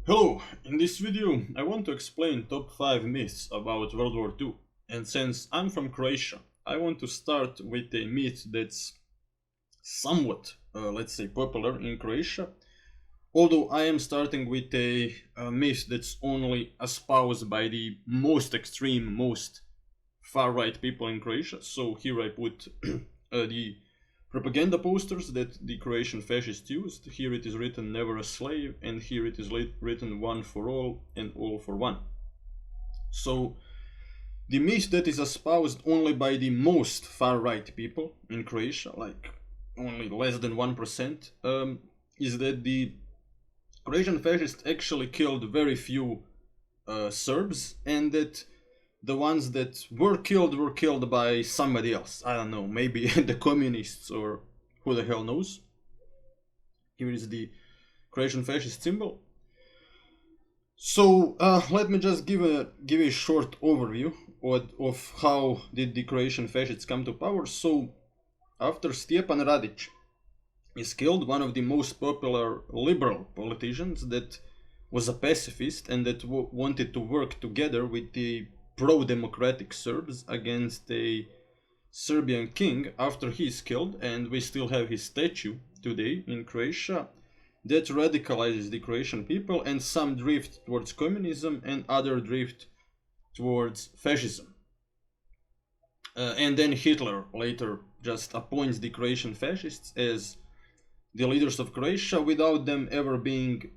Hello, in this video I want to explain top 5 myths about World War II. And since I'm from Croatia, I want to start with a myth that's somewhat, let's say, popular in Croatia. Although I am starting with a myth that's only espoused by the most extreme, most far-right people in Croatia. So here I put the propaganda posters that the Croatian fascists used. Here it is written "never a slave," and here it is written "one for all and all for one." So the myth that is espoused only by the most far-right people in Croatia, like only less than 1%, is that the Croatian fascists actually killed very few Serbs, and that the ones that were killed by somebody else. I don't know, maybe the communists or who the hell knows. Here is the Croatian fascist symbol. So let me just give a short overview of how did the Croatian fascists come to power. So after Stjepan Radic is killed, one of the most popular liberal politicians that was a pacifist and that wanted to work together with the pro-democratic Serbs against a Serbian king, after he is killed, and we still have his statue today in Croatia, that radicalizes the Croatian people, and some drift towards communism and other drift towards fascism. And then Hitler later just appoints the Croatian fascists as the leaders of Croatia without them ever being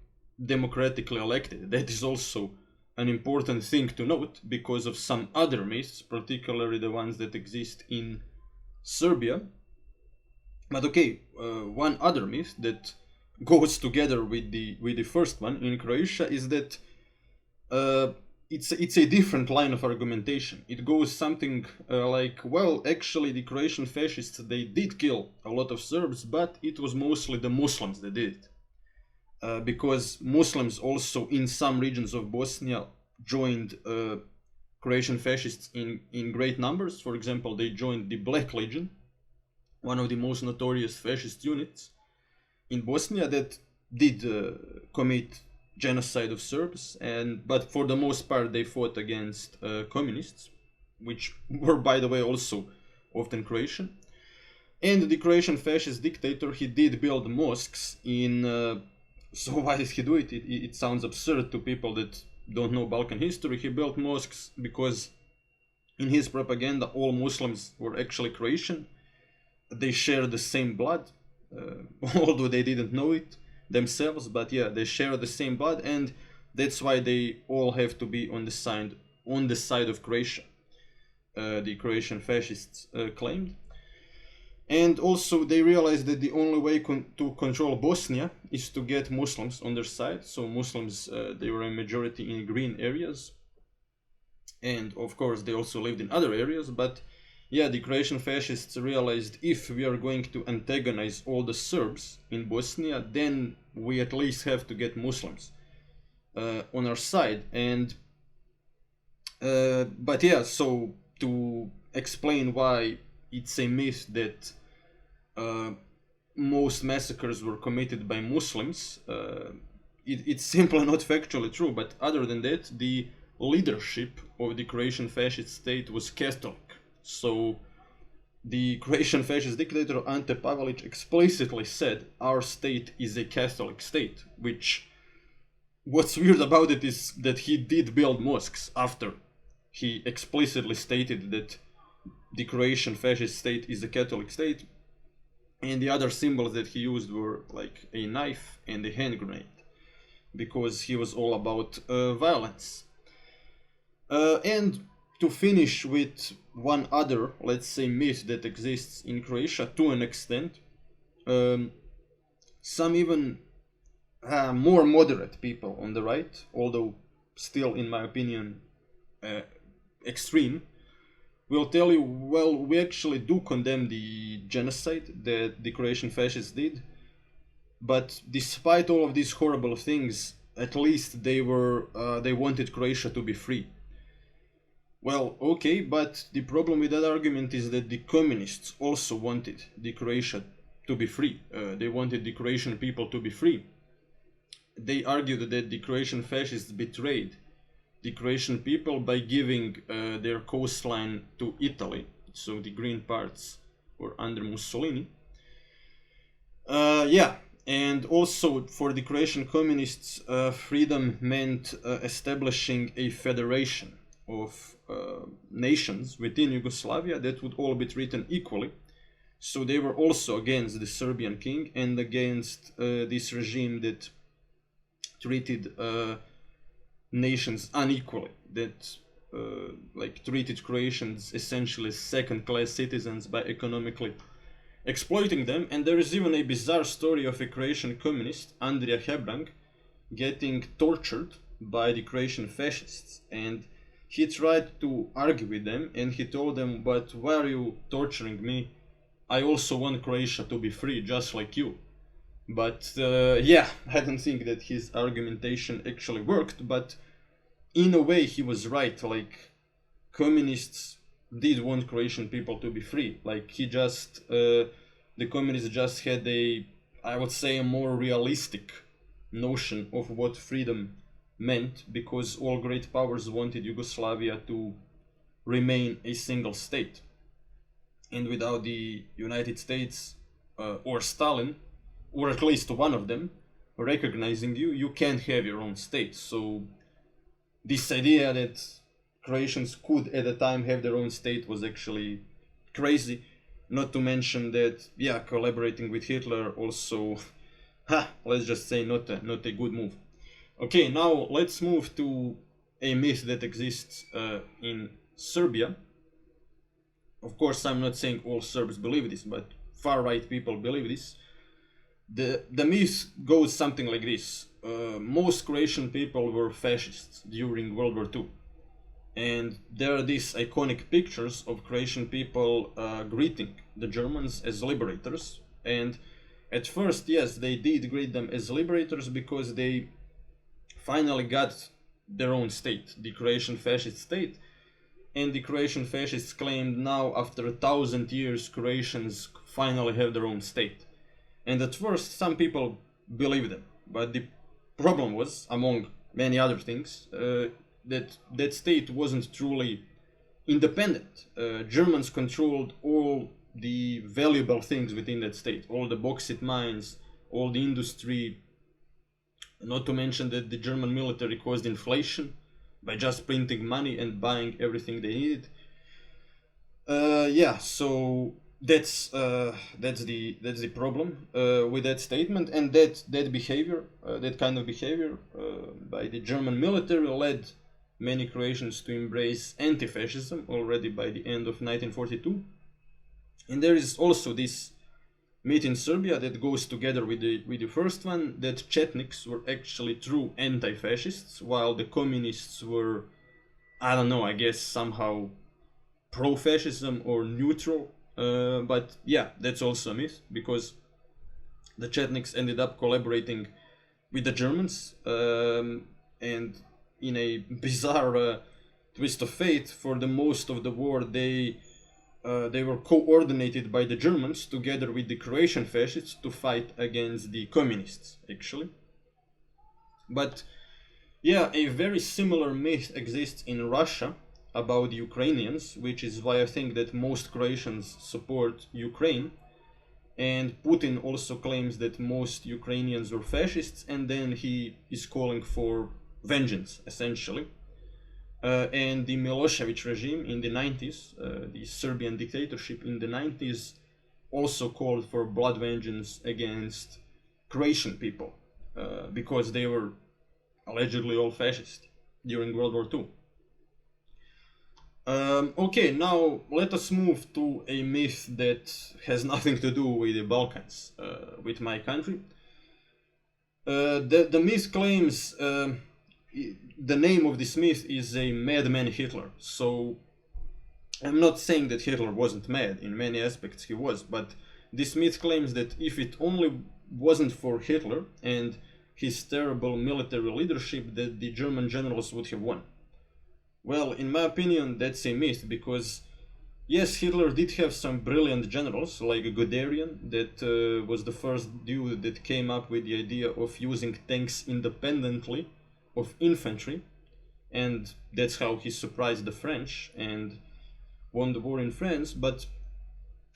democratically elected. That is also an important thing to note because of some other myths, particularly the ones that exist in Serbia. But okay, one other myth that goes together with the first one in Croatia is that it's a different line of argumentation. It goes something like, well, actually the Croatian fascists, they did kill a lot of Serbs, but it was mostly the Muslims that did it. Because Muslims also in some regions of Bosnia joined Croatian fascists in great numbers. For example, they joined the Black Legion, one of the most notorious fascist units in Bosnia that did commit genocide of Serbs, but for the most part they fought against communists, which were, by the way, also often Croatian. And the Croatian fascist dictator, he did build mosques in so why did he do it? It sounds absurd to people that don't know Balkan history. He built mosques because in his propaganda all Muslims were actually Croatian. They share the same blood, although they didn't know it themselves, but yeah, they share the same blood, and that's why they all have to be on the side of Croatia. The Croatian fascists claimed. And also they realized that the only way to control Bosnia is to get Muslims on their side. So Muslims, they were a majority in green areas. And of course they also lived in other areas. But yeah, the Croatian fascists realized if we are going to antagonize all the Serbs in Bosnia, then we at least have to get Muslims on our side. And but yeah, so to explain why it's a myth that most massacres were committed by Muslims, it's simply not factually true. But other than that, the leadership of the Croatian fascist state was Catholic. So the Croatian fascist dictator Ante Pavelic explicitly said our state is a Catholic state, which, what's weird about it is that he did build mosques after he explicitly stated that the Croatian fascist state is a Catholic state. And the other symbols that he used were like a knife and a hand grenade, because he was all about violence. And to finish with one other, let's say, myth that exists in Croatia to an extent, some even more moderate people on the right, although still, in my opinion, extreme, will tell you, well, we actually do condemn the genocide that the Croatian fascists did, but despite all of these horrible things, at least they wanted Croatia to be free. Well, okay, but the problem with that argument is that the communists also wanted the Croatia to be free. They wanted the Croatian people to be free. they argued that the Croatian fascists betrayed the Croatian people by giving their coastline to Italy, so the green parts were under Mussolini. Yeah, and also for the Croatian communists, freedom meant establishing a federation of nations within Yugoslavia that would all be treated equally. So they were also against the Serbian king and against this regime that treated nations unequally, that like treated Croatians essentially as second-class citizens by economically exploiting them. And there is even a bizarre story of a Croatian communist, Andrija Hebrang, getting tortured by the Croatian fascists, and he tried to argue with them, and he told them, but why are you torturing me? I also want Croatia to be free, just like you. But yeah, I don't think that his argumentation actually worked, but in a way he was right. Like, communists did want Croatian people to be free. Like, the communists just had I would say, a more realistic notion of what freedom meant, because all great powers wanted Yugoslavia to remain a single state. And without the United States or Stalin, or at least one of them, recognizing you, you can't have your own state. So this idea that Croatians could at the time have their own state was actually crazy. Not to mention that, yeah, collaborating with Hitler also, let's just say, not a good move. Okay, now let's move to a myth that exists in Serbia. Of course, I'm not saying all Serbs believe this, but far-right people believe this. The myth goes something like this. Most Croatian people were fascists during World War II. And there are these iconic pictures of Croatian people greeting the Germans as liberators. And at first, yes, they did greet them as liberators because they finally got their own state, the Croatian fascist state. And the Croatian fascists claimed now, after 1,000 years, Croatians finally have their own state. And at first, some people believed them. But the problem was, among many other things, that state wasn't truly independent. Germans controlled all the valuable things within that state, all the bauxite mines, all the industry, not to mention that the German military caused inflation by just printing money and buying everything they needed. Yeah, so that's the problem with that statement, and that behavior, that kind of behavior by the German military led many Croatians to embrace anti-fascism already by the end of 1942. And there is also this myth in Serbia that goes together with the first one, that Chetniks were actually true anti-fascists, while the communists were, I don't know, I guess somehow pro-fascism or neutral. But yeah, that's also a myth, because the Chetniks ended up collaborating with the Germans, and in a bizarre twist of fate, for the most of the war they were coordinated by the Germans together with the Croatian fascists to fight against the communists, actually. But yeah, a very similar myth exists in Russia about the Ukrainians, which is why I think that most Croatians support Ukraine. And Putin also claims that most Ukrainians were fascists, and then he is calling for vengeance, essentially. And the Milosevic regime in the 90s, the Serbian dictatorship in the 90s, also called for blood vengeance against Croatian people, because they were allegedly all fascist during World War II. Okay, now let us move to a myth that has nothing to do with the Balkans, with my country. The myth claims, the name of this myth is a Madman Hitler. So I'm not saying that Hitler wasn't mad. In many aspects he was, but this myth claims that if it only wasn't for Hitler and his terrible military leadership, that the German generals would have won. Well, in my opinion, that's a myth, because yes, Hitler did have some brilliant generals, like Guderian, that was the first dude that came up with the idea of using tanks independently of infantry, and that's how he surprised the French and won the war in France. But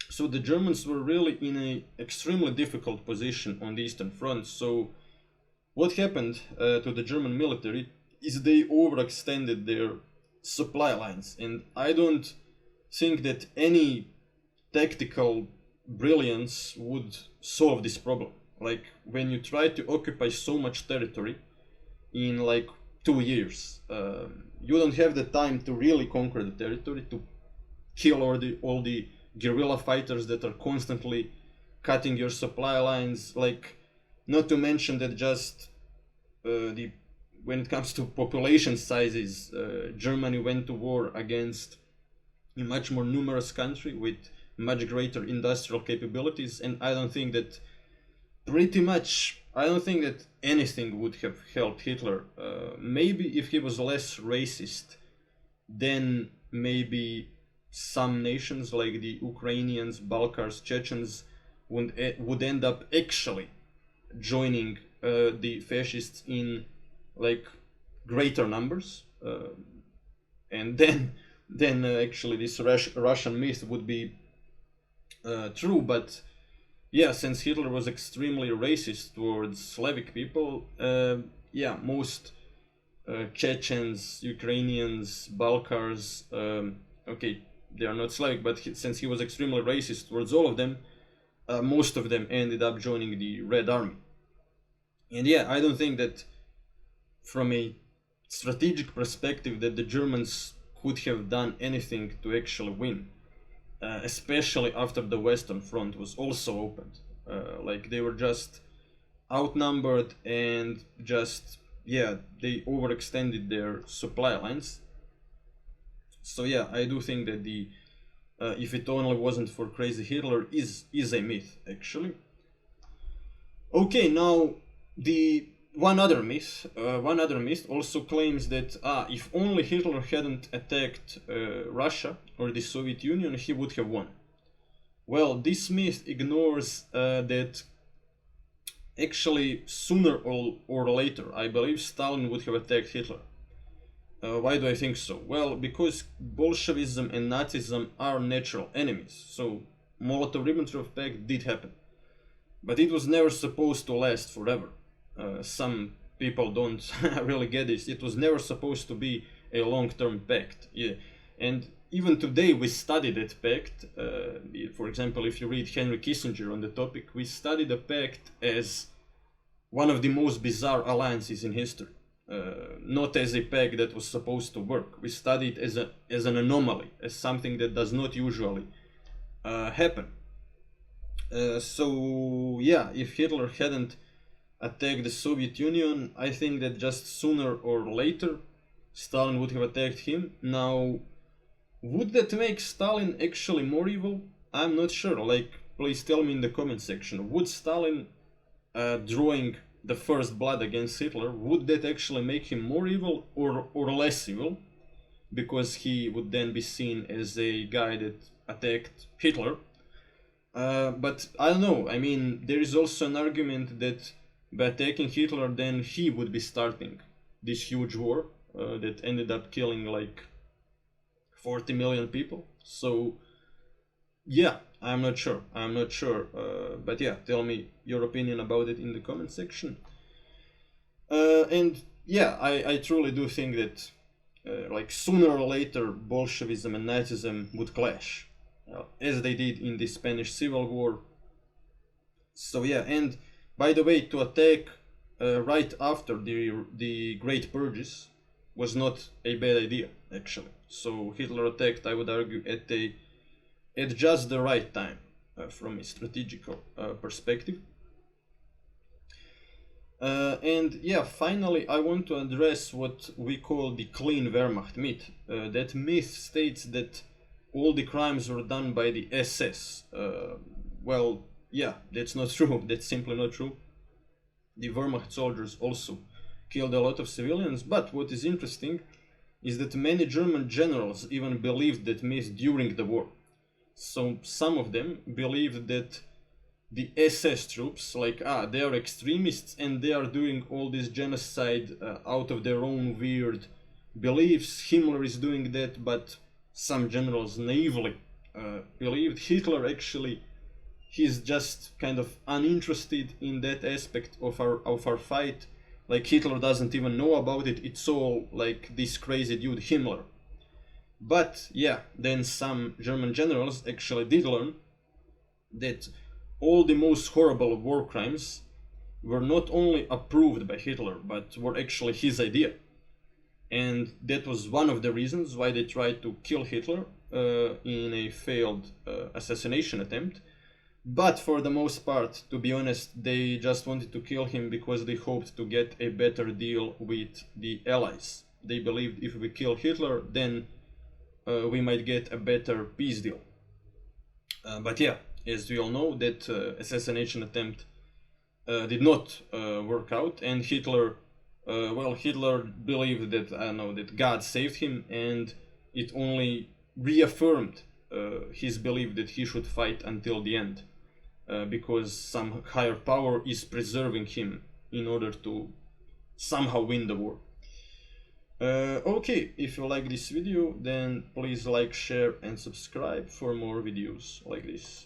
so the Germans were really in a extremely difficult position on the Eastern Front. So what happened to the German military is they overextended their supply lines, and I don't think that any tactical brilliance would solve this problem. Like when you try to occupy so much territory in like 2 years, you don't have the time to really conquer the territory, to kill all the guerrilla fighters that are constantly cutting your supply lines. Like, not to mention that just when it comes to population sizes, Germany went to war against a much more numerous country with much greater industrial capabilities, and I don't think that anything would have helped Hitler. Maybe if he was less racist, then maybe some nations like the Ukrainians, Balkars, Chechens would end up actually joining the fascists in like greater numbers, and then actually this Russian myth would be true. But yeah, since Hitler was extremely racist towards Slavic people, yeah, most Chechens, Ukrainians, Balkars, okay, they are not Slavic, but since he was extremely racist towards all of them, most of them ended up joining the Red Army. And yeah, I don't think that from a strategic perspective that the Germans could have done anything to actually win, especially after the Western Front was also opened. Like they were just outnumbered, and just, yeah, they overextended their supply lines. So yeah, I do think that the if it only wasn't for crazy Hitler is a myth actually. Okay, now the one other myth also claims that if only Hitler hadn't attacked Russia or the Soviet Union, he would have won. Well, this myth ignores that actually sooner or later, I believe Stalin would have attacked Hitler. Why do I think so? Well, because Bolshevism and Nazism are natural enemies. So Molotov-Ribbentrop Pact did happen, but it was never supposed to last forever. Some people don't really get this. It was never supposed to be a long-term pact. Yeah. And even today we study that pact. For example, if you read Henry Kissinger on the topic, we study the pact as one of the most bizarre alliances in history. Not as a pact that was supposed to work. We study it as an anomaly, as something that does not usually happen. So yeah, if Hitler hadn't attacked the Soviet Union, I think that just sooner or later Stalin would have attacked him. Now, would that make Stalin actually more evil? I'm not sure. Like, please tell me in the comment section. Would Stalin drawing the first blood against Hitler, would that actually make him more evil or less evil? Because he would then be seen as a guy that attacked Hitler. But I don't know. I mean, there is also an argument that by attacking Hitler, then he would be starting this huge war that ended up killing like 40 million people. So yeah, I'm not sure. But yeah, tell me your opinion about it in the comment section. And yeah, I truly do think that like sooner or later Bolshevism and Nazism would clash, as they did in the Spanish Civil War. So yeah, and by the way, to attack right after the Great Purges was not a bad idea actually. So Hitler attacked, I would argue, at just the right time from a strategical perspective. And yeah, finally I want to address what we call the clean Wehrmacht myth. That myth states that all the crimes were done by the SS. Well, yeah, that's not true. That's simply not true. The Wehrmacht soldiers also killed a lot of civilians, but what is interesting is that many German generals even believed that myth during the war. So some of them believed that the SS troops, like, they are extremists and they are doing all this genocide out of their own weird beliefs. Himmler is doing that, but some generals naively believed Hitler actually, he's just kind of uninterested in that aspect of our fight. Like, Hitler doesn't even know about it. It's all like this crazy dude Himmler. But yeah, then some German generals actually did learn that all the most horrible war crimes were not only approved by Hitler, but were actually his idea. And that was one of the reasons why they tried to kill Hitler in a failed assassination attempt. But for the most part, to be honest, they just wanted to kill him because they hoped to get a better deal with the Allies. They believed if we kill Hitler, then we might get a better peace deal. But yeah, as we all know, that assassination attempt did not work out, and Hitler, Hitler believed that, that God saved him, and it only reaffirmed his belief that he should fight until the end, because some higher power is preserving him in order to somehow win the war. Okay, if you like this video, then please like, share and subscribe for more videos like this.